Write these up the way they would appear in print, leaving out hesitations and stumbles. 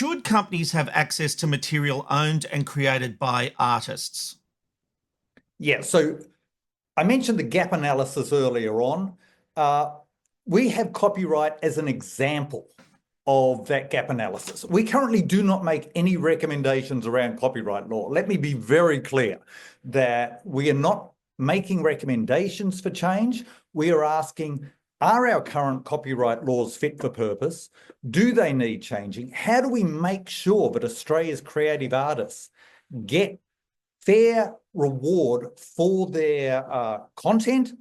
should companies have access to material owned and created by artists? Yeah, so I mentioned the gap analysis earlier on. We have copyright as an example of that gap analysis. We currently do not make any recommendations around copyright law. Let me be very clear that we are not making recommendations for change. We are asking, are our current copyright laws fit for purpose? Do they need changing? How do we make sure that Australia's creative artists get fair reward for their content?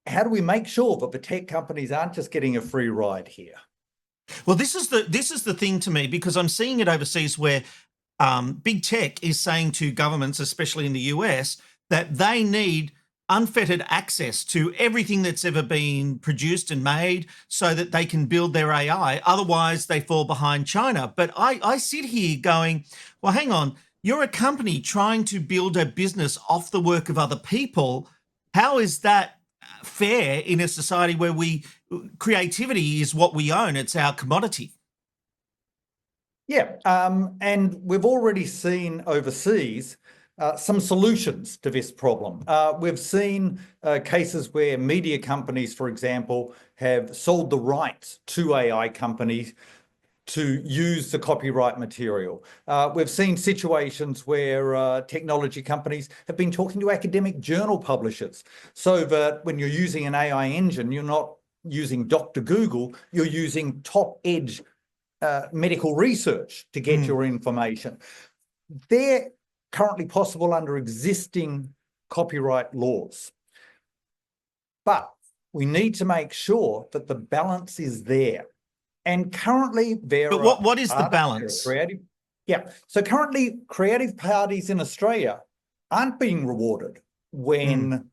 How do we make sure that the tech companies aren't just getting a free ride here? Well, this is the thing to me, because I'm seeing it overseas where big tech is saying to governments, especially in the US, that they need unfettered access to everything that's ever been produced and made so that they can build their AI. Otherwise, they fall behind China. But I sit here going, well, hang on, you're a company trying to build a business off the work of other people. How is that fair in a society where creativity is what we own? It's our commodity. Yeah, and we've already seen overseas some solutions to this problem. We've seen cases where media companies, for example, have sold the rights to AI companies to use the copyright material. We've seen situations where technology companies have been talking to academic journal publishers so that when you're using an AI engine, you're not using Dr. Google, you're using top edge medical research to get your information. They're currently possible under existing copyright laws. But we need to make sure that the balance is there. And currently there But what is the balance? So currently creative parties in Australia aren't being rewarded when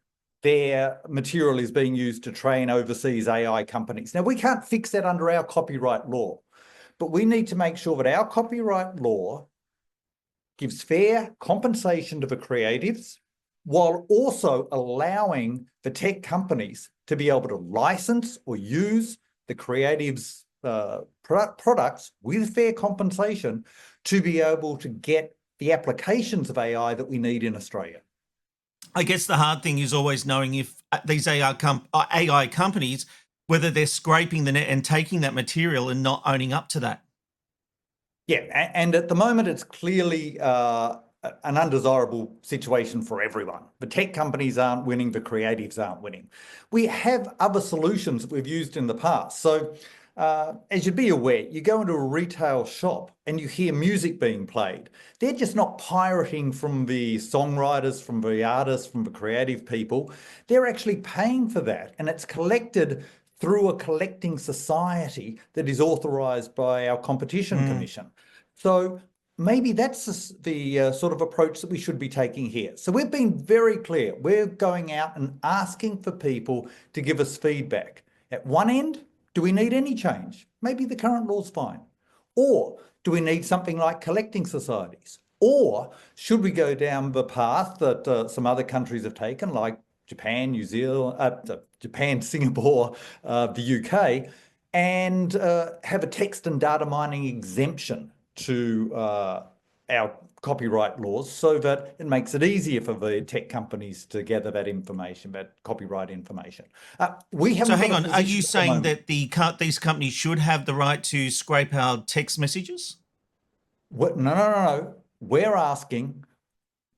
their material is being used to train overseas AI companies. Now, we can't fix that under our copyright law, but we need to make sure that our copyright law gives fair compensation to the creatives while also allowing the tech companies to be able to license or use the creatives' products with fair compensation to be able to get the applications of AI that we need in Australia. I guess the hard thing is always knowing if these AI companies, whether they're scraping the net and taking that material and not owning up to that. Yeah, and at the moment it's clearly an undesirable situation for everyone. The tech companies aren't winning, the creatives aren't winning. We have other solutions that we've used in the past. So as you'd be aware, you go into a retail shop and you hear music being played. They're just not pirating from the songwriters, from the artists, from the creative people. They're actually paying for that, and it's collected through a collecting society that is authorised by our Competition Commission. So maybe that's the sort of approach that we should be taking here. So we've been very clear. We're going out and asking for people to give us feedback. At one end, do we need any change? Maybe the current law's fine. Or do we need something like collecting societies? Or should we go down the path that some other countries have taken, like Japan, New Zealand, Japan, Singapore, the UK, and have a text and data mining exemption to our copyright laws so that it makes it easier for the tech companies to gather that information, that copyright information. So hang on, are you saying that these companies should have the right to scrape our text messages? No. We're asking,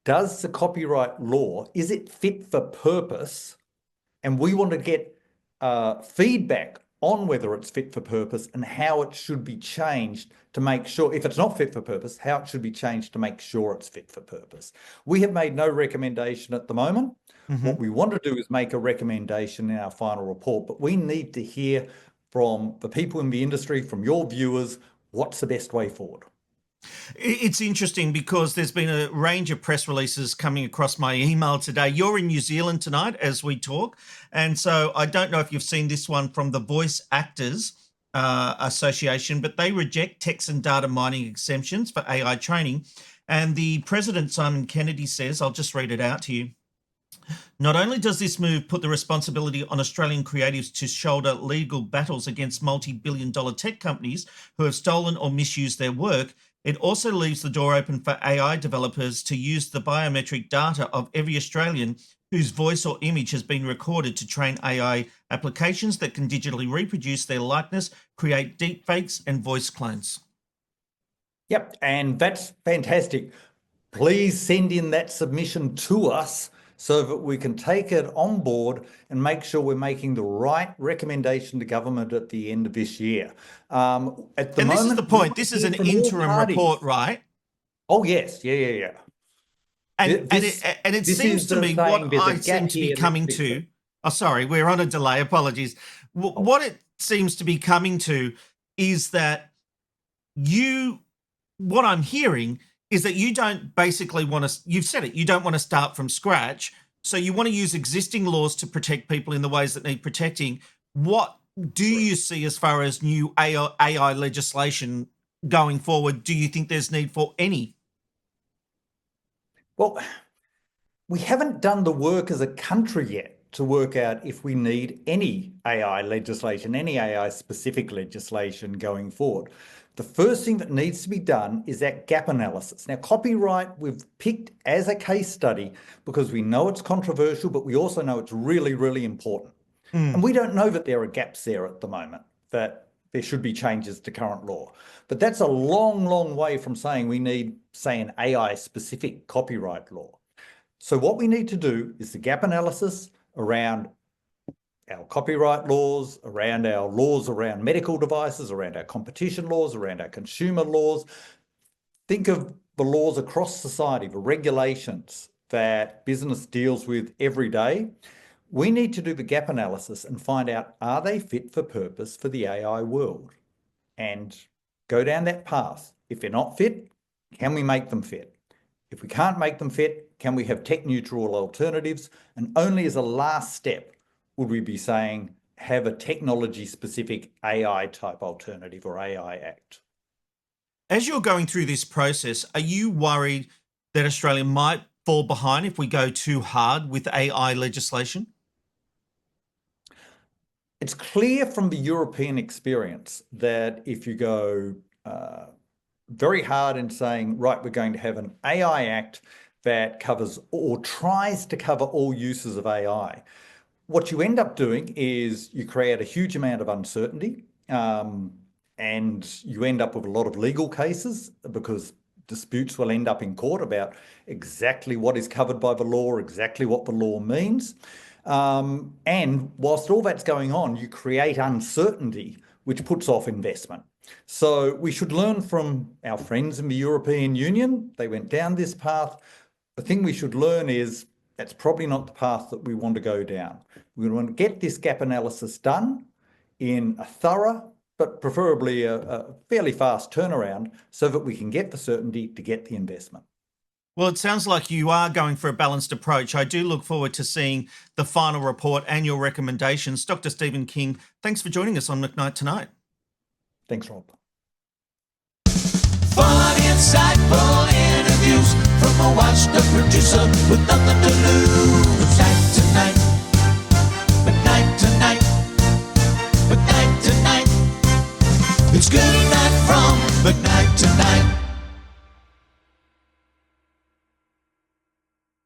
does the copyright law, is it fit for purpose? And we want to get feedback on whether it's fit for purpose and how it should be changed to make sure, if it's not fit for purpose, how it should be changed to make sure it's fit for purpose. We have made no recommendation at the moment. What we want to do is make a recommendation in our final report, but we need to hear from the people in the industry, from your viewers, what's the best way forward. It's interesting because there's been a range of press releases coming across my email today. You're in New Zealand tonight as we talk. And so I don't know if you've seen this one from the Voice Actors Association, but they reject text and data mining exemptions for AI training. And the president, Simon Kennedy, says, I'll just read it out to you. Not only does this move put the responsibility on Australian creatives to shoulder legal battles against multi-billion-dollar tech companies who have stolen or misused their work, it also leaves the door open for AI developers to use the biometric data of every Australian whose voice or image has been recorded to train AI applications that can digitally reproduce their likeness, create deepfakes, and voice clones. Yep, and that's fantastic. Please send in that submission to us so that we can take it on board and make sure we're making the right recommendation to government at the end of this year. At the And this is moment, the point. This is an from all interim parties. report, right? Oh, yes. Yeah. And This- it this seems is to the me saying, what there's a I seem gap to be here coming that's to. Oh, sorry, we're on a delay. Apologies. What it seems to be coming to is that what I'm hearing is that you don't basically want to, you've said it, you don't want to start from scratch. So you want to use existing laws to protect people in the ways that need protecting. What do you see as far as new AI legislation going forward? Do you think there's need for any? Well, we haven't done the work as a country yet to work out if we need any AI legislation, any AI specific legislation going forward. The first thing that needs to be done is that gap analysis. Now, copyright we've picked as a case study because we know it's controversial, but we also know it's really, really important. And we don't know that there are gaps there at the moment, that there should be changes to current law. But that's a long, long way from saying we need, say, an AI specific copyright law. So what we need to do is the gap analysis around our copyright laws, around our laws around medical devices, around our competition laws, around our consumer laws. Think of the laws across society, the regulations that business deals with every day. We need to do the gap analysis and find out, are they fit for purpose for the AI world? And go down that path. If they're not fit, can we make them fit? If we can't make them fit, can we have tech neutral alternatives? And only as a last step would we be saying, have a technology specific AI type alternative or AI Act. As you're going through this process, are you worried that Australia might fall behind if we go too hard with AI legislation? It's clear from the European experience that if you go very hard in saying, right, we're going to have an AI Act that covers or tries to cover all uses of AI, what you end up doing is you create a huge amount of uncertainty and you end up with a lot of legal cases because disputes will end up in court about exactly what is covered by the law, exactly what the law means. And whilst all that's going on, you create uncertainty, which puts off investment. So we should learn from our friends in the European Union. They went down this path. The thing we should learn is that's probably not the path that we want to go down. We want to get this gap analysis done in a thorough, but preferably a fairly fast turnaround so that we can get the certainty to get the investment. Well, it sounds like you are going for a balanced approach. I do look forward to seeing the final report and your recommendations. Dr. Stephen King, thanks for joining us on McKnight Tonight. Thanks, Rob. Fun, insightful interviews from a washed-up producer with nothing to lose.